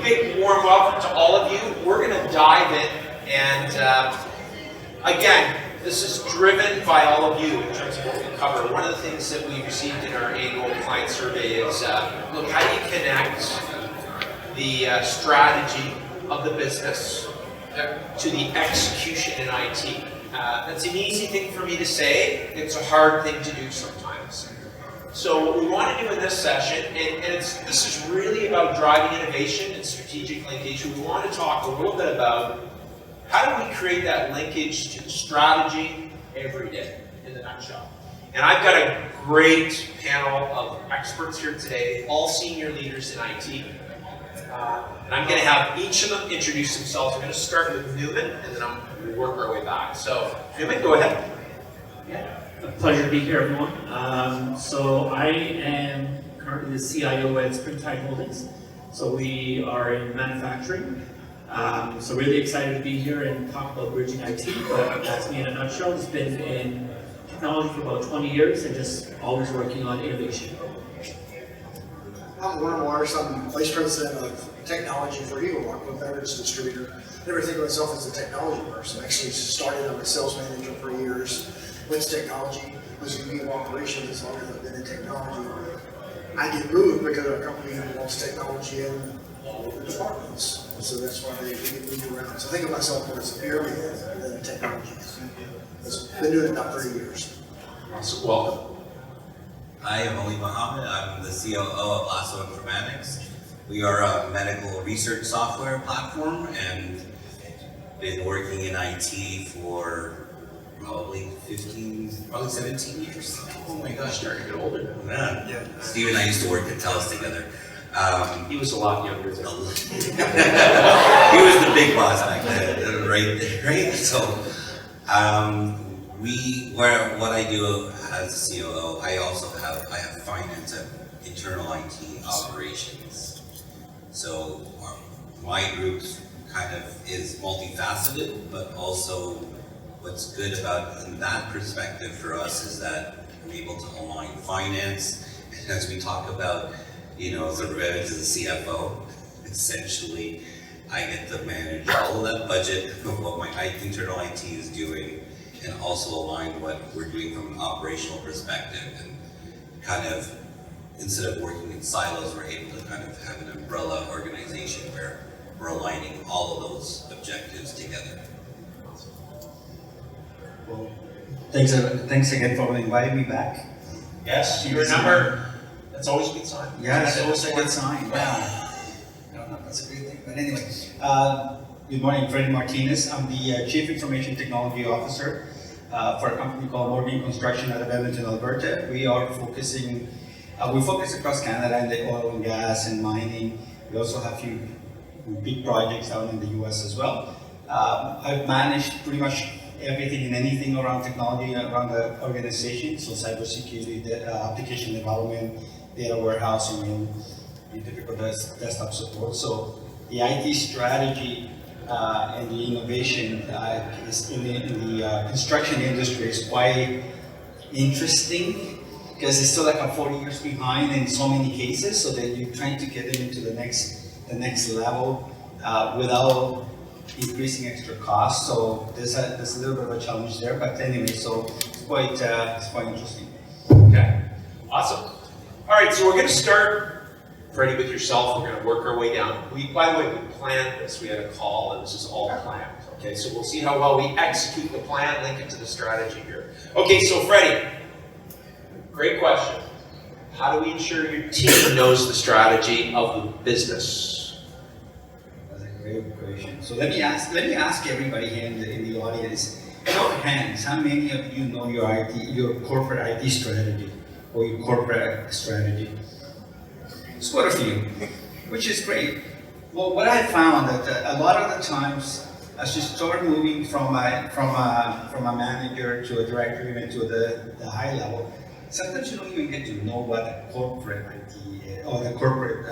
big warm welcome to all of you. We're going to dive in, and again, this is driven by all of you in terms of what we cover. One of the things that we received in our annual client survey is, look, how do you connect the strategy of the business to the execution in IT? That's an easy thing for me to say. It's a hard thing to do sometimes. So what we want to do in this session, and this is really about driving innovation and strategic linkage. We want to talk a little bit about how do we create that linkage to the strategy every day, in the nutshell. And I've got a great panel of experts here today, all senior leaders in IT. And I'm going to have each of them introduce themselves. We're going to start with Newman, and then we'll work our way back. So, Newman, go ahead. Yeah, a pleasure to be here, everyone. So I am currently the CIO at Springtide Holdings. So we are in manufacturing. So really excited to be here and talk about bridging IT. But that's me in a nutshell. It's been in technology for about 20 years and just always working on innovation. I'm Warren Morris. I'm Vice President of Technology for Eagle Rock, a beverage distributor. I never think of myself as a technology person. I actually started, I'm a sales manager for years. Went to technology, was in Eagle operations as long as I've been in technology. I get moved because our company wants technology in all of the departments. So that's why they get moved around. So I think of myself more as a pyramid than a technology. I've been doing it about 30 years. Awesome. Welcome. Hi, I'm Ali Mohammed. I'm the COO of Lasso Informatics. We are a medical research software platform and been working in IT for probably 17 years. Oh my gosh, starting to get older. Yeah. Steve and I used to work at TELUS together. He was a lot younger than He was the big boss back then, right? So, what I do as a COO, I have finance and internal IT operations. So my group kind of is multifaceted, but also what's good about in that perspective for us is that we're able to align finance. And as we talk about, as a CFO, essentially I get to manage all of that budget of what my internal IT is doing, and also align what we're doing from an operational perspective, and kind of, instead of working in silos, we're able to kind of have an umbrella organization where we're aligning all of those objectives together. Well, thanks again for inviting me back. Yes, you remember. That's always a good sign. Yeah, that's always a good sign. Yeah. I don't know, that's a good thing. But anyway, good morning, Freddie Martinez. I'm the Chief Information Technology Officer for a company called Morgan Construction out of Edmonton, Alberta. We focus across Canada in the oil and gas and mining. We also have a few big projects out in the US as well. I've managed pretty much everything and anything around technology around the organization, so cybersecurity, application development, data warehousing, and typical desktop support. So the IT strategy and the innovation is in the construction industry is quite interesting, because it's still like a 40 years behind in so many cases, so that you're trying to get them into the next level without increasing extra costs. So there's a little bit of a challenge there, but anyway, so it's quite interesting. Okay, awesome. All right, so we're going to start, Freddie, with yourself. We're going to work our way down. By the way, we planned this. We had a call, and this is all planned. Okay, so we'll see how well we execute the plan, link it to the strategy here. Okay, so Freddie, great question. How do we ensure your team knows the strategy of the business? That's a great question. So let me ask everybody here in the audience, show of hands, how many of you know your corporate IT strategy or your corporate strategy? It's quite a few, which is great. Well, what I found that a lot of the times, as you start moving from a manager to a director, even to the high level, sometimes you don't even get to know what the corporate IT or the corporate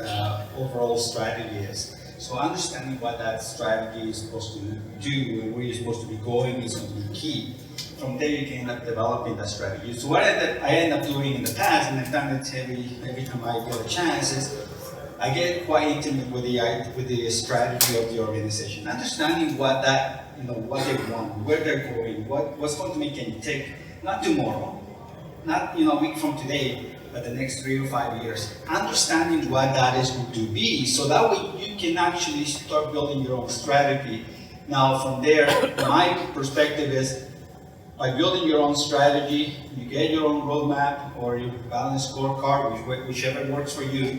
overall strategy is. So understanding what that strategy is supposed to do and where you're supposed to be going is going to be key. From there you can end up developing that strategy. So what I end up doing in the past, and I've done it every time I get a chance, is I get quite intimate with the strategy of the organization, understanding what that, what they want, where they're going, what's going to make them tick, not tomorrow, not a week from today, but the next 3 or 5 years. Understanding what that is going to be, so that way you can actually start building your own strategy. Now, from there, my perspective is, by building your own strategy, you get your own roadmap or your balanced scorecard, whichever works for you.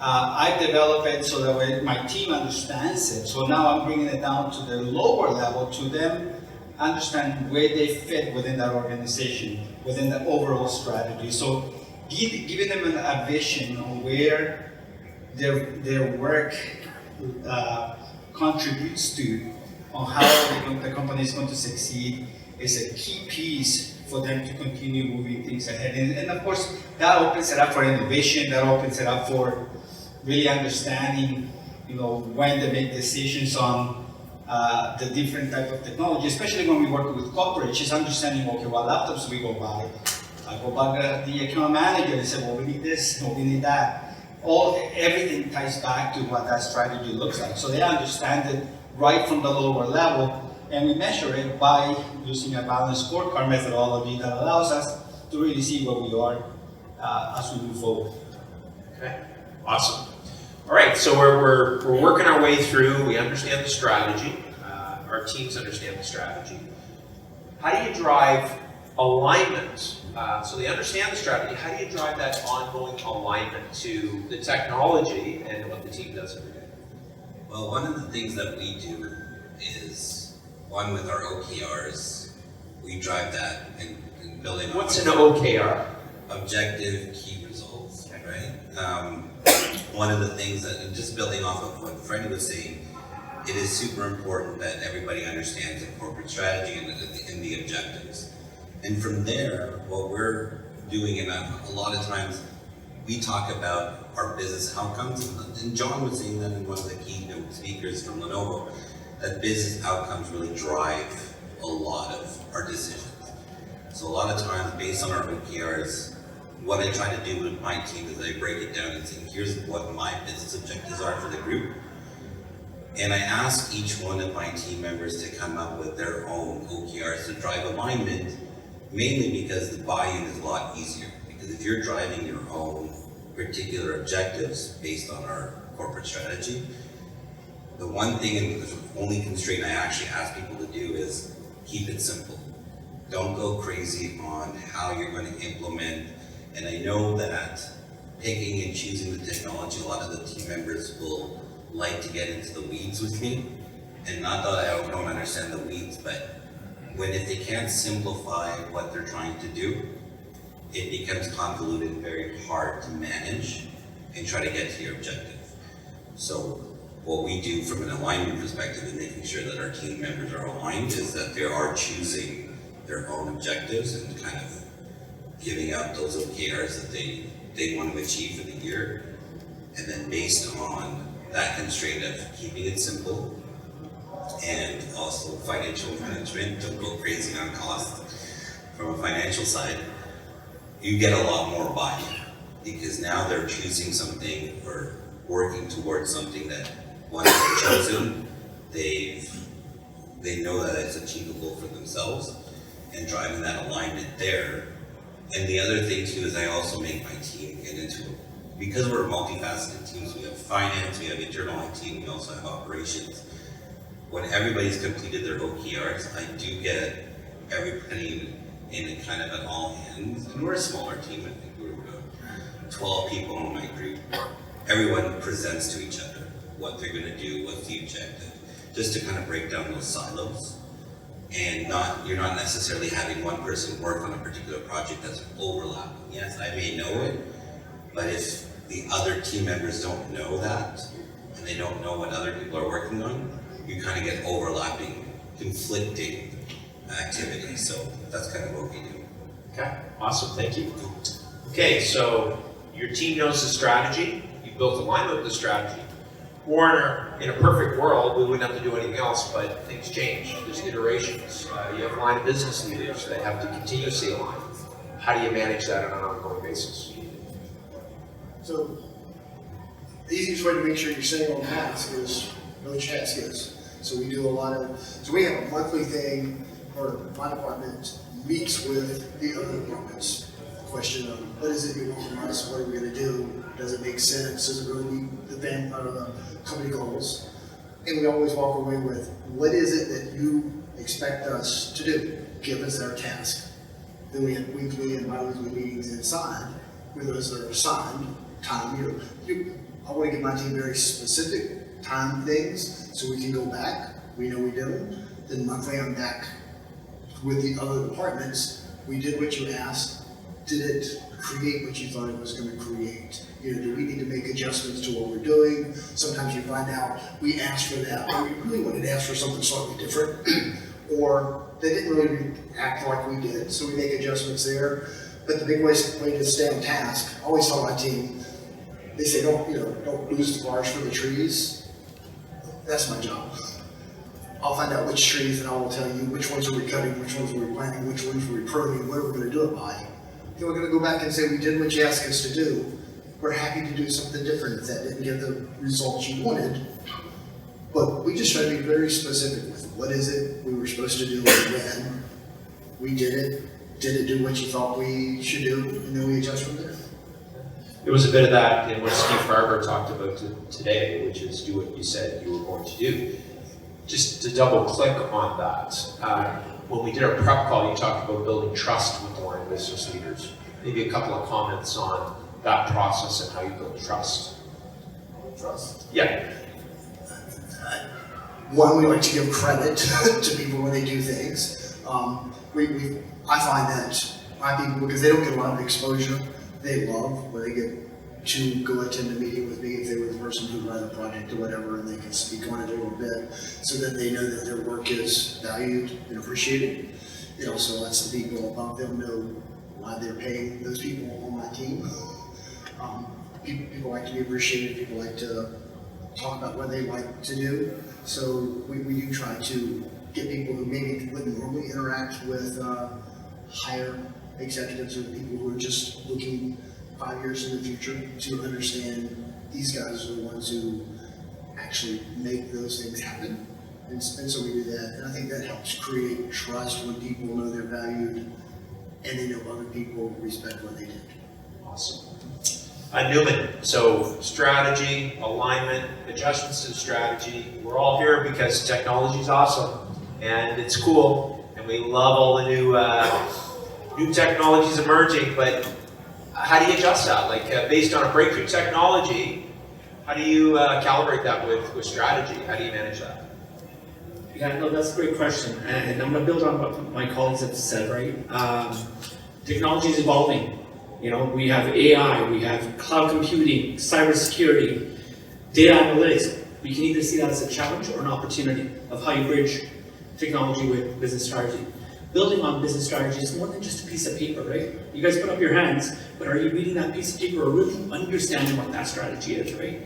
I develop it so that way my team understands it. So now I'm bringing it down to the lower level to them understand where they fit within that organization, within the overall strategy. So giving them a vision on where their work contributes to, on how the company is going to succeed, is a key piece for them to continue moving things ahead. And of course, that opens it up for innovation, that opens it up for really understanding, when they make decisions on the different type of technology, especially when we work with corporates, is understanding, okay, what laptops we go buy. I go back the account manager and say, well, we need this, no, we need that. Everything ties back to what that strategy looks like. So they understand it right from the lower level, and we measure it by using a balanced scorecard methodology that allows us to really see where we are as we move forward. Okay, awesome. All right, so we're working our way through. We understand the strategy. Our teams understand the strategy. How do you drive alignment? So they understand the strategy. How do you drive that ongoing alignment to the technology and what the team does every day? Well, one of the things that we do is, one, with our OKRs, we drive that and building on. What's an OKR? Objective key results, right? One of the things that, and just building off of what Freddie was saying, it is super important that everybody understands the corporate strategy and the objectives. And from there, what we're doing, and a lot of times, we talk about our business outcomes, and John was saying that in one of the keynote speakers from Lenovo, that business outcomes really drive a lot of our decisions. So a lot of times, based on our OKRs, what I try to do with my team is I break it down and say, here's what my business objectives are for the group. And I ask each one of my team members to come up with their own OKRs to drive alignment, mainly because the buy-in is a lot easier. Because if you're driving your own particular objectives based on our corporate strategy, the one thing and the only constraint I actually ask people to do is keep it simple. Don't go crazy on how you're going to implement. And I know that picking and choosing the technology, a lot of the team members will like to get into the weeds with me. And not that I don't understand the weeds, but if they can't simplify what they're trying to do, it becomes convoluted and very hard to manage and try to get to your objective. So what we do from an alignment perspective and making sure that our team members are aligned is that they are choosing their own objectives and kind of giving out those OKRs that they want to achieve for the year. And then based on that constraint of keeping it simple and also financial management, don't go crazy on costs from a financial side, you get a lot more buy-in because now they're choosing something or working towards something that once they've chosen, they know that it's achievable for themselves and driving that alignment there. And the other thing too is I also make my team get into it. Because we're multifaceted teams, we have finance, we have internal IT, we also have operations. When everybody's completed their OKRs, I do get everybody in a kind of an all hands, and we're a smaller team, I think we're about 12 people in my group. Everyone presents to each other what they're gonna do, what's the objective, just to kind of break down those silos. And you're not necessarily having one person work on a particular project that's overlapping. Yes, I may know it, but if the other team members don't know that, and they don't know what other people are working on, you kind of get overlapping, conflicting activities. So that's kind of what we do. Okay, awesome, thank you. Okay, so your team knows the strategy, you built alignment with the strategy. Or in a perfect world, we wouldn't have to do anything else, but things change. There's iterations. You have line of business leaders that have to continuously align. How do you manage that on an ongoing basis? So the easiest way to make sure you're staying on task is know what your task is. So we do a lot of, so we have a monthly thing where my department meets with the other departments. Question of what is it you want from us? What are we going to do? Does it make sense? Does it really meet the band or the company goals? And we always walk away with what is it that you expect us to do? Give us our task. Then we have weekly and bi-weekly meetings inside with those that are assigned time. I want to give my team very specific time things so we can go back. We know we did them. Then monthly I'm back with the other departments. We did what you asked. Did it create what you thought it was going to create? Do we need to make adjustments to what we're doing? Sometimes you find out we asked for that, but we really wanted to ask for something slightly different, or they didn't really act like we did, so we make adjustments there. But the big way to stay on task, I always tell my team, they say don't lose the forest for the trees. That's my job. I'll find out which trees and I will tell you which ones are we cutting, which ones are we planting, which ones are we pruning, what are we going to do it by. Then we're going to go back and say we did what you asked us to do. We're happy to do something different if that didn't get the results you wanted. But we just try to be very specific with what is it we were supposed to do and when. We did it. Did it do what you thought we should do? And then we adjust from there. There was a bit of that in what Steve Farber talked about today, which is do what you said you were going to do. Just to double click on that, when we did our prep call, you talked about building trust with the line of business leaders. Maybe a couple of comments on that process and how you build trust. Trust? Yeah. One, we like to give credit to people when they do things. I find that my people, because they don't get a lot of exposure, they love when they get to go attend a meeting with me if they were the person who ran the project or whatever, and they can speak on it a little bit so that they know that their work is valued and appreciated. It also lets the people above them know why they're paying those people on my team. People like to be appreciated, people like to talk about what they like to do. So we do try to get people who maybe wouldn't normally interact with higher executives or people who are just looking 5 years in the future to understand these guys are the ones who actually make those things happen. And so we do that. And I think that helps create trust when people know they're valued and they know other people respect what they did. Awesome. Newman, so strategy, alignment, adjustments to the strategy. We're all here because technology is awesome and it's cool and we love all the new technologies emerging, but how do you adjust that? Like based on a breakthrough technology, how do you calibrate that with strategy? How do you manage that? Yeah, no, that's a great question. And I'm going to build on what my colleagues have said, right? Technology is evolving. We have AI, we have cloud computing, cybersecurity, data analytics. We can either see that as a challenge or an opportunity of how you bridge technology with business strategy. Building on business strategy is more than just a piece of paper, right? You guys put up your hands, but are you reading that piece of paper or really understanding what that strategy is, right?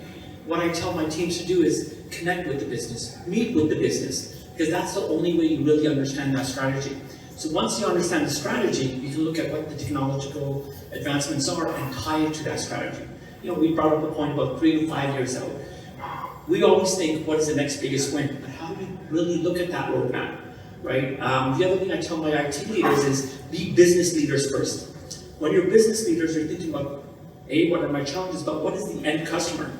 What I tell my teams to do is connect with the business, meet with the business, because that's the only way you really understand that strategy. So once you understand the strategy, you can look at what the technological advancements are and tie it to that strategy. We brought up the point about 3 to 5 years out. We always think, what is the next biggest win? But how do we really look at that roadmap, right? The other thing I tell my IT leaders is be business leaders first. When you're business leaders, you're thinking about, A, what are my challenges, but what is the end customer?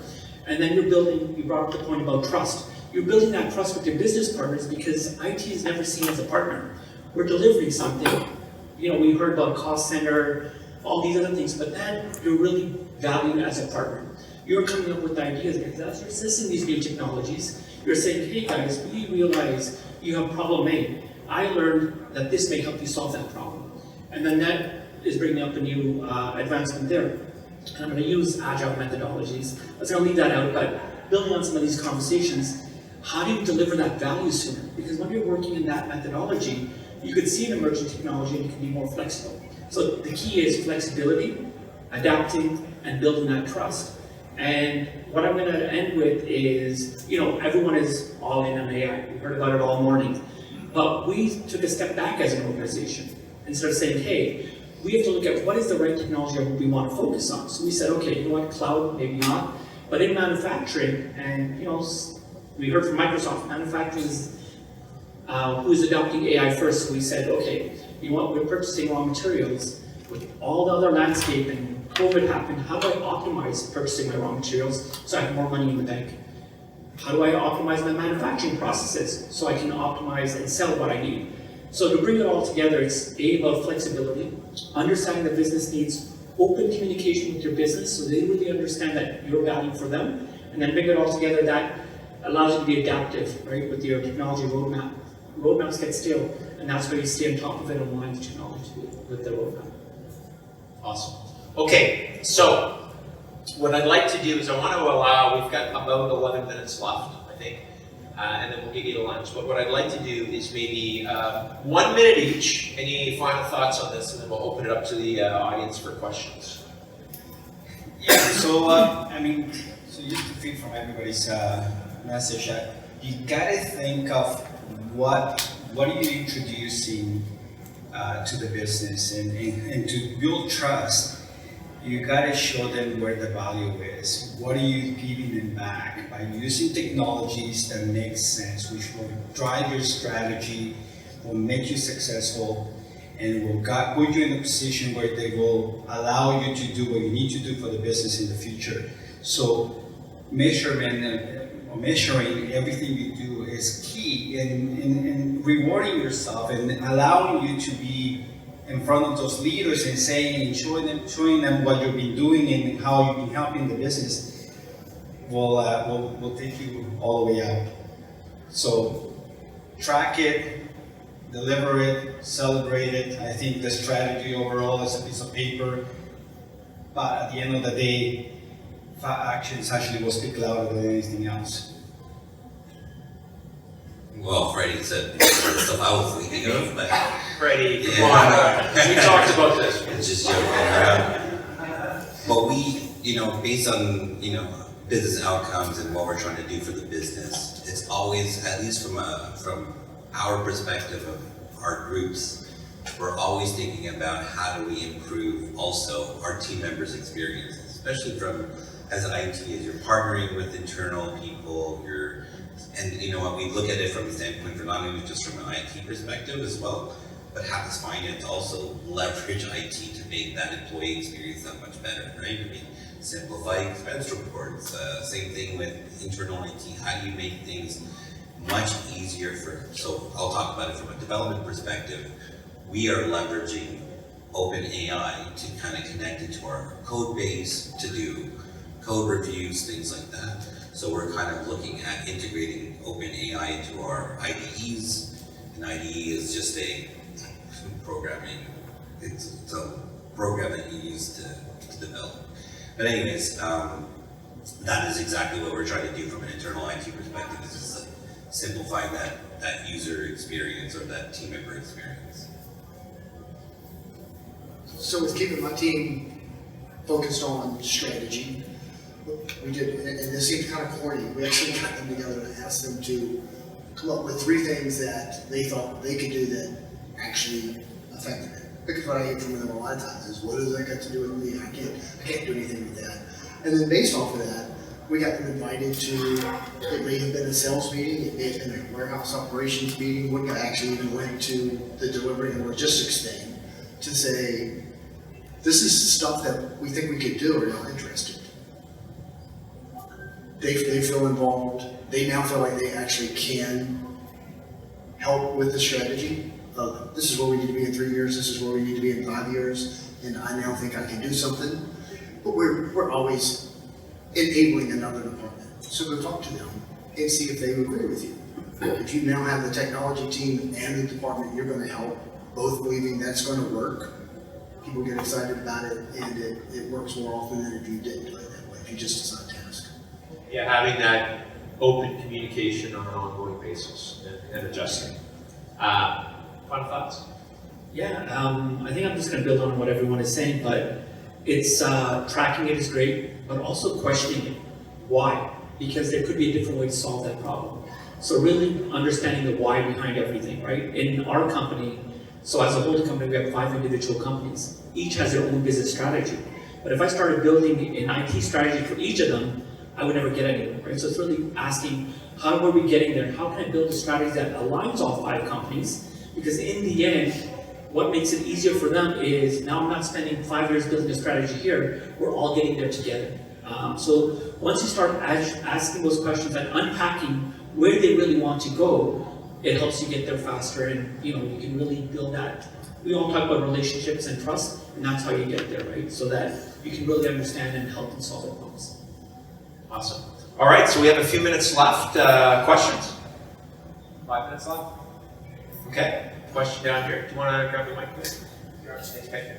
And then you brought up the point about trust. You're building that trust with your business partners because IT is never seen as a partner. We're delivering something. We heard about cost center, all these other things, but then you're really valued as a partner. You're coming up with ideas because as you're assessing these new technologies, you're saying, hey guys, we realize you have problem A. I learned that this may help you solve that problem. And then that is bringing up a new advancement there. And I'm going to use agile methodologies. I was going to leave that out, but building on some of these conversations, how do you deliver that value sooner? Because when you're working in that methodology, you could see an emerging technology and you can be more flexible. So the key is flexibility, adapting, and building that trust. And what I'm going to end with is, everyone is all in on AI. We heard about it all morning. But we took a step back as an organization. Instead of saying, hey, we have to look at what is the right technology we want to focus on. So we said, okay, cloud, maybe not. But in manufacturing, and we heard from Microsoft, manufacturing is who's adopting AI first. So we said, okay, we're purchasing raw materials. With all the other landscape and COVID happened, how do I optimize purchasing my raw materials so I have more money in the bank? How do I optimize my manufacturing processes so I can optimize and sell what I need? So to bring it all together, it's about flexibility, understanding the business needs, open communication with your business so they really understand that you're valuable for them, and then bring it all together that allows you to be adaptive, right, with your technology roadmap. Roadmaps get stale, and that's where you stay on top of it and align the technology with the roadmap. Awesome. Okay, so what I'd like to do is I want to allow, we've got about 11 minutes left, I think, and then we'll get you to lunch. But what I'd like to do is maybe 1 minute each. Any final thoughts on this, and then we'll open it up to the audience for questions. Yeah, so so just to feed from everybody's message, you gotta think of what are you introducing to the business, and to build trust, you gotta show them where the value is. What are you giving them back by using technologies that make sense, which will drive your strategy, will make you successful, and will put you in a position where they will allow you to do what you need to do for the business in the future. So measuring everything you do is key in rewarding yourself and allowing you to be in front of those leaders and saying and showing them what you've been doing and how you've been helping the business will take you all the way out. So track it, deliver it, celebrate it. I think the strategy overall is a piece of paper, but at the end of the day, actions actually will speak louder than anything else. Well, Freddie said the stuff I was thinking of, but Freddie, come on. We talked about this. it's just joking around. But we, based on, business outcomes and what we're trying to do for the business, it's always, at least from our perspective of our groups, we're always thinking about how do we improve also our team members' experiences, especially as IT, as you're partnering with internal people, and we look at it from the standpoint for not only just from an IT perspective as well, but how does finance also leverage IT to make that employee experience that much better, right? Simplify expense reports, same thing with internal IT, how do you make things much easier so I'll talk about it from a development perspective. We are leveraging OpenAI to kind of connect into our code base to do code reviews, things like that. So we're kind of looking at integrating OpenAI into our IDEs. An IDE is just a programming, it's a program that you use to develop. But anyways, that is exactly what we're trying to do from an internal IT perspective, is just simplify that user experience or that team member experience. So with keeping my team focused on strategy, we did, and this seems kind of corny, we actually got them together and asked them to come up with 3 things that they thought they could do that actually affected it. Because what I hear from them a lot of times is, what does that got to do with me? I can't do anything with that. And then based off of that, we got them invited to, it may have been a sales meeting, it may have been a warehouse operations meeting, one guy actually even went to the delivery and logistics thing to say, this is stuff that we think we could do, are y'all interested? They feel involved, they now feel like they actually can help with the strategy of, this is where we need to be in 3 years, this is where we need to be in 5 years, and I now think I can do something. But we're always enabling another department. So go talk to them and see if they agree with you. If you now have the technology team and the department you're going to help, both believing that's going to work, people get excited about it, and it works more often than if you didn't do it that way, if you just assign tasks. Yeah, having that open communication on an ongoing basis and adjusting. Final thoughts? Yeah, I think I'm just going to build on what everyone is saying, but it's tracking it is great, but also questioning it. Why? Because there could be a different way to solve that problem. So really understanding the why behind everything, right? In our company, so as a holding company, we have 5 individual companies. Each has their own business strategy. But if I started building an IT strategy for each of them, I would never get anywhere, right? So it's really asking, how are we getting there? How can I build a strategy that aligns all 5 companies? Because in the end, what makes it easier for them is now I'm not spending 5 years building a strategy here, we're all getting there together. So once you start asking those questions and unpacking where they really want to go, it helps you get there faster, and you can really build that. We all talk about relationships and trust, and that's how you get there, right? So that you can really understand and help them solve their problems. Awesome. All right, so we have a few minutes left. Questions? 5 minutes left? Okay, question down here. Do you want to grab the mic, please? Okay.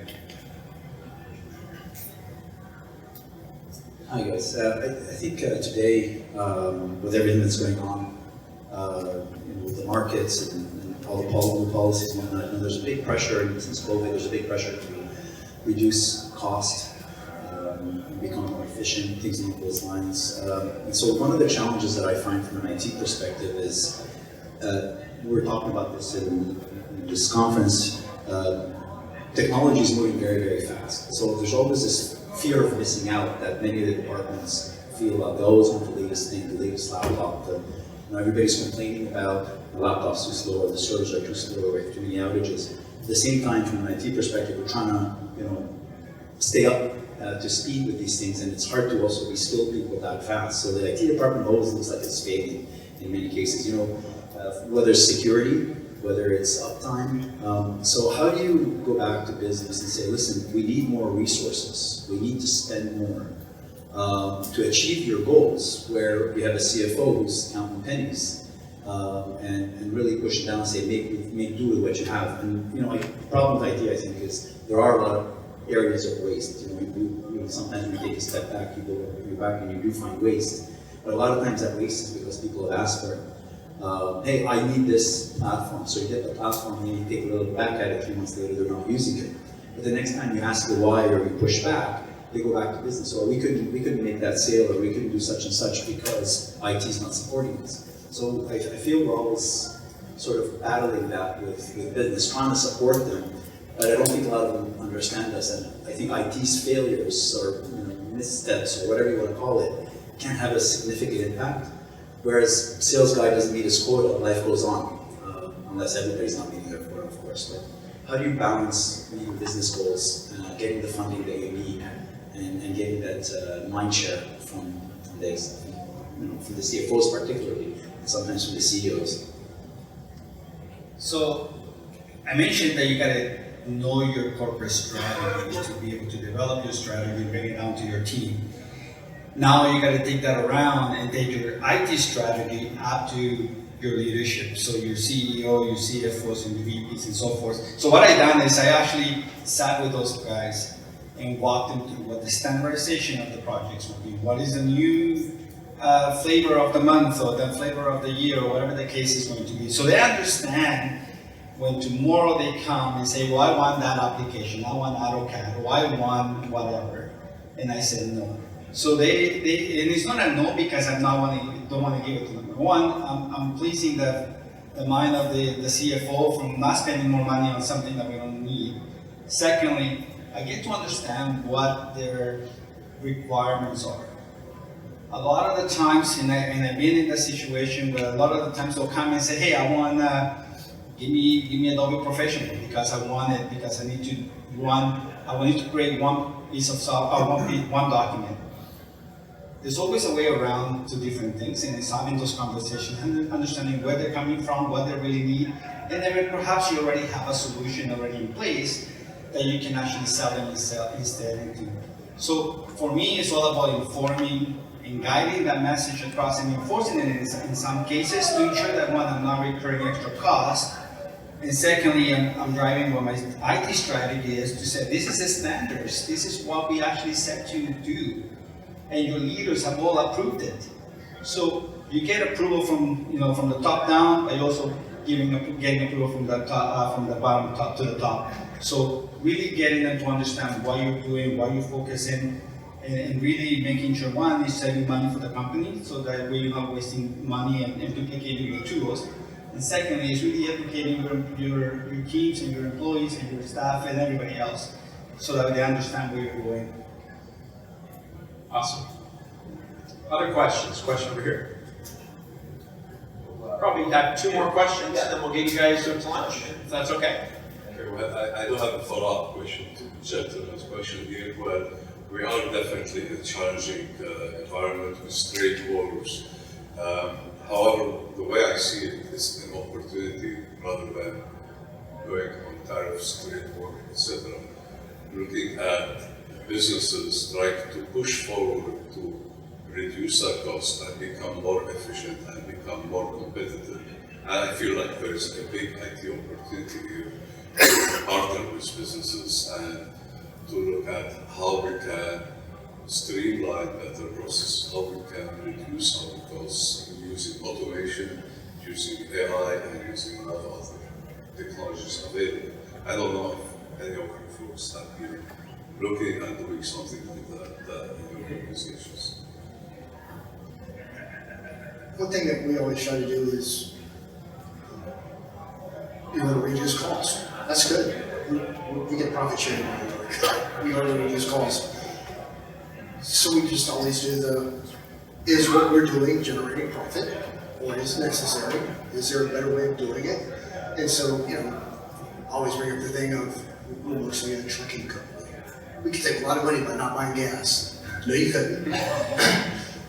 Hi guys, I think today, with everything that's going on, with the markets and all the policies and whatnot, there's a big pressure, and since COVID, there's a big pressure to reduce cost, become more efficient, things along those lines. And so one of the challenges that I find from an IT perspective is, we were talking about this in this conference, technology is moving very, very fast. So there's always this fear of missing out that many of the departments feel about. They always want the latest thing, the latest laptop. Everybody's complaining about the laptop's too slow, or the servers are too slow, or we have too many outages. At the same time, from an IT perspective, we're trying to, stay up to speed with these things, and it's hard to also reskill people that fast. So the IT department always looks like it's failing in many cases. Whether it's security, whether it's uptime. So how do you go back to business and say, listen, we need more resources, we need to spend more to achieve your goals, where you have a CFO who's counting pennies, and really push it down and say, make do with what you have. And the problem with IT, I think, is there are a lot of areas of waste. Sometimes when you take a step back, you go back and you do find waste. But a lot of times that waste is because people have asked for it. Hey, I need this platform. So you get the platform and you take a little back at it, 3 months later they're not using it. But the next time you ask the why or you push back, they go back to business. So we couldn't make that sale, or we couldn't do such and such because IT is not supporting us. So I feel we're always sort of battling that with business, trying to support them. But I don't think a lot of them understand us, and I think IT's failures or missteps or whatever you want to call it can have a significant impact. Whereas sales guy doesn't meet his quota, life goes on, unless everybody's not meeting their quota, of course. But how do you balance meeting business goals, getting the funding that you need, and getting that mind share from the CFOs particularly, and sometimes from the CEOs? So I mentioned that you gotta know your corporate strategy to be able to develop your strategy and bring it down to your team. Now you got to take that around and take your IT strategy up to your leadership. So your CEO, your CFOs, and your VPs and so forth. So what I done is I actually sat with those guys and walked them through what the standardization of the projects would be. What is the new flavor of the month or the flavor of the year or whatever the case is going to be. So they understand when tomorrow they come and say, well, I want that application, I want AutoCAD, or I want whatever. And I said no. So and it's not a no because I don't want to give it to them. One, I'm pleasing the mind of the CFO from not spending more money on something that we don't need. Secondly, I get to understand what their requirements are. A lot of the times, and I've been in that situation where a lot of the times they'll come and say, hey, I want give me Adobe Professional because I want it, because I need to create one piece of software, one document. There's always a way around to different things, and it's having those conversations and understanding where they're coming from, what they really need, and then perhaps you already have a solution already in place that you can actually sell them instead. So for me, it's all about informing and guiding that message across and enforcing it in some cases to ensure that one, I'm not incurring extra cost, and secondly, I'm driving what my IT strategy is to say, this is the standards, this is what we actually set you to do, and your leaders have all approved it. So you get approval from the top down, but you're also getting approval from the top, from the bottom top to the top. So really getting them to understand what you're doing, what you're focusing, and really making sure one is saving money for the company, so that way you're not wasting money and duplicating your tools. And secondly, is really educating your teams and your employees and your staff and everybody else, so that they understand where you're going. Awesome. Other questions? Question over here. Probably have 2 more questions, and then we'll get you guys to lunch, if that's okay. Okay, well, I do have a follow-up question to the gentleman's question here. Well, we are definitely in a challenging environment with trade wars. However, the way I see it is an opportunity rather than going on tariffs, trade war, etc. Looking at businesses trying to push forward to reduce their costs and become more efficient and become more competitive. And I feel like there is a big IT opportunity here to partner with businesses and to look at how we can streamline better processes, how we can reduce our costs using automation, using AI, and using a lot of other technologies available. I don't know if any of you folks have been looking and doing something like that in your organizations. One thing that we always try to do is, reduce costs. That's good. We get profit sharing. We already reduce costs. So we just always do is what we're doing generating profit, or is it necessary? Is there a better way of doing it? And so, always bring up the thing of, we're mostly a trucking company. We could save a lot of money by not buying gas. No, you couldn't.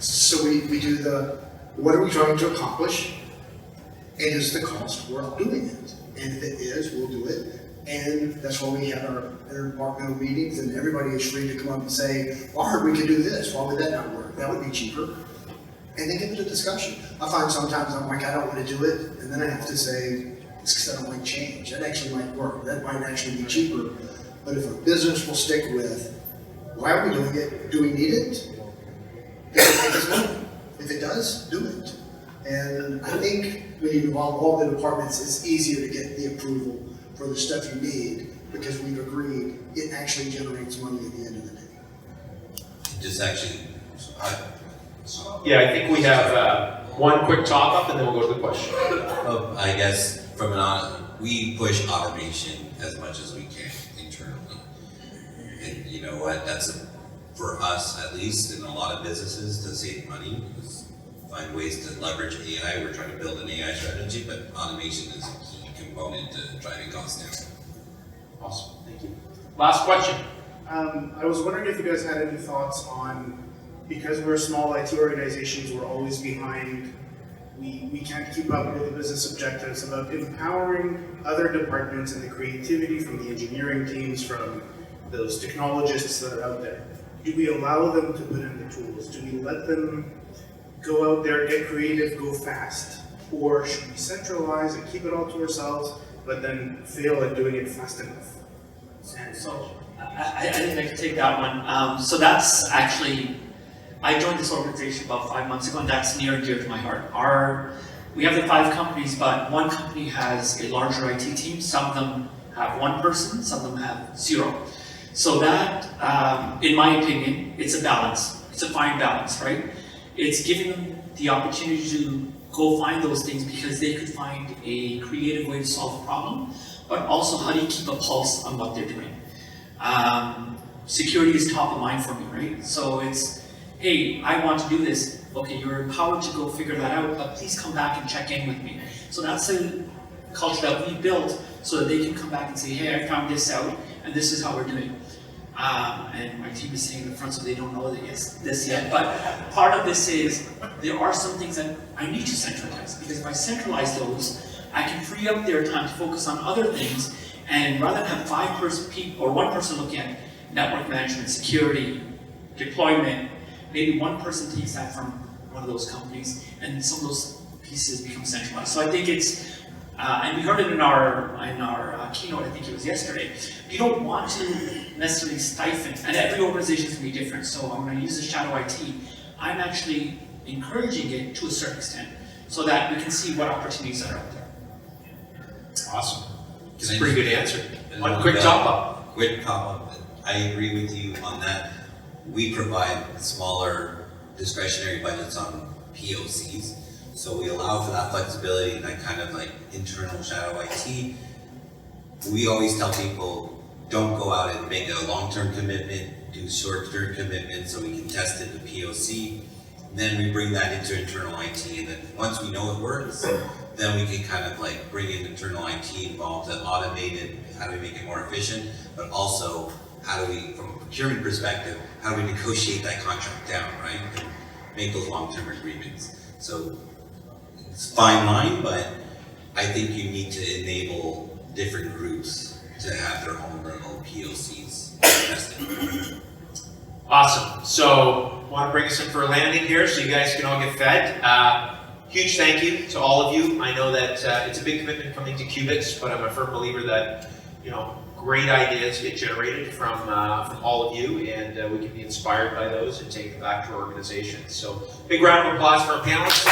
So we do what are we trying to accomplish? And is the cost worth doing it? And if it is, we'll do it. And that's why we have our interdepartmental meetings, and everybody is free to come up and say, well, I heard we could do this. Why would that not work? That would be cheaper. And then give it a discussion. I find sometimes I'm like, I don't want to do it. And then I have to say, it's because I don't like change. That actually might work. That might actually be cheaper. But if a business will stick with, why are we doing it? Do we need it? If it does, do it. And I think when you involve all the departments, it's easier to get the approval for the stuff you need because we've agreed it actually generates money at the end of the day. Just actually, Yeah, I think we have one quick top-up, and then we'll go to the question. I guess we push automation as much as we can internally. And you know what, for us at least, in a lot of businesses, to save money, is find ways to leverage AI. We're trying to build an AI strategy, but automation is a key component to driving costs down. Awesome, thank you. Last question. I was wondering if you guys had any thoughts on, because we're small IT organizations, we're always behind, we can't keep up with the business objectives, about empowering other departments and the creativity from the engineering teams, from those technologists that are out there. Do we allow them to put in the tools? Do we let them go out there, get creative, go fast? Or should we centralize and keep it all to ourselves, but then fail at doing it fast enough? And so I think I can take that one. So that's actually, I joined this organization about 5 months ago, and that's near and dear to my heart. We have the 5 companies, but one company has a larger IT team. Some of them have 1 person, some of them have 0. So that, in my opinion, it's a balance. It's a fine balance, right? It's giving them the opportunity to go find those things because they could find a creative way to solve a problem, but also how do you keep a pulse on what they're doing? Security is top of mind for me, right? So it's, hey, I want to do this. Okay, you're empowered to go figure that out, but please come back and check in with me. So that's a culture that we built so that they can come back and say, hey, I found this out, and this is how we're doing. And my team is saying in the front, so they don't know this yet. But part of this is there are some things that I need to centralize, because if I centralize those, I can free up their time to focus on other things. And rather than have 5 people or 1 person looking at network management, security, deployment, maybe 1 person takes that from one of those companies, and some of those pieces become centralized. So I think it's, and we heard it in our keynote, I think it was yesterday, you don't want to necessarily stifle, and every organization is going to be different, so I'm going to use the shadow IT. I'm actually encouraging it to a certain extent, so that we can see what opportunities are out there. Awesome. It's a pretty good answer. One quick top-up. Quick top-up. I agree with you on that. We provide smaller discretionary budgets on POCs, so we allow for that flexibility and that kind of like internal shadow IT. We always tell people, don't go out and make a long-term commitment, do short-term commitments so we can test it with POC. Then we bring that into internal IT, and then once we know it works, then we can kind of like bring in internal IT involved to automate it. How do we make it more efficient? But also, how do we, from a procurement perspective, how do we negotiate that contract down, right? And make those long-term agreements. So it's a fine line, but I think you need to enable different groups to have their own internal POCs tested. Awesome. So, want to bring us in for a landing here so you guys can all get fed. Huge thank you to all of you. I know that it's a big commitment coming to QBITS, but I'm a firm believer that, you know, great ideas get generated from all of you, and we can be inspired by those and take them back to our organizations. So, big round of applause for our panelists.